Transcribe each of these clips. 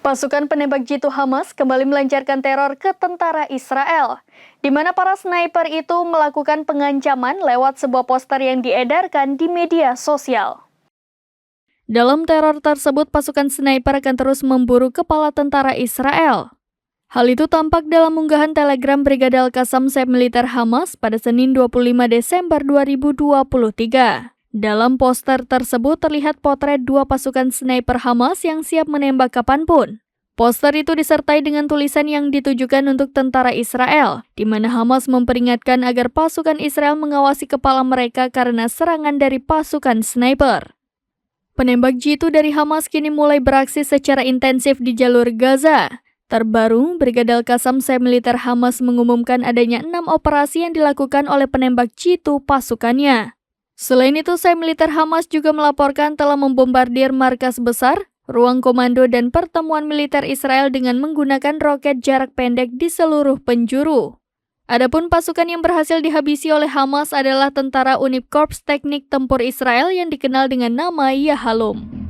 Pasukan penembak jitu Hamas kembali melancarkan teror ke tentara Israel, di mana para sniper itu melakukan pengancaman lewat sebuah poster yang diedarkan di media sosial. Dalam teror tersebut, pasukan sniper akan terus memburu kepala tentara Israel. Hal itu tampak dalam unggahan Telegram Brigade Al-Qassam Sayap Militer Hamas pada Senin 25 Desember 2023. Dalam poster tersebut terlihat potret dua pasukan sniper Hamas yang siap menembak kapanpun. Poster itu disertai dengan tulisan yang ditujukan untuk tentara Israel, di mana Hamas memperingatkan agar pasukan Israel mengawasi kepala mereka karena serangan dari pasukan sniper. Penembak jitu dari Hamas kini mulai beraksi secara intensif di jalur Gaza. Terbaru, Brigade Al-Qassam Sayap Militer Hamas mengumumkan adanya 6 operasi yang dilakukan oleh penembak jitu pasukannya. Selain itu, Sayap Militer Hamas juga melaporkan telah membombardir markas besar, ruang komando dan pertemuan militer Israel dengan menggunakan roket jarak pendek di seluruh penjuru. Adapun pasukan yang berhasil dihabisi oleh Hamas adalah tentara unit Korps Teknik Tempur Israel yang dikenal dengan nama Yahalom.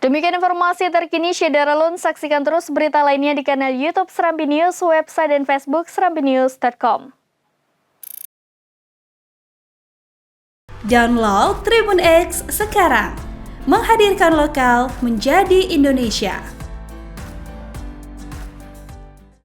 Demikian informasi terkini Syederalun, saksikan terus berita lainnya di kanal YouTube Serambi News, website dan Facebook serambinews.com. Download Tribun X sekarang, menghadirkan lokal menjadi Indonesia.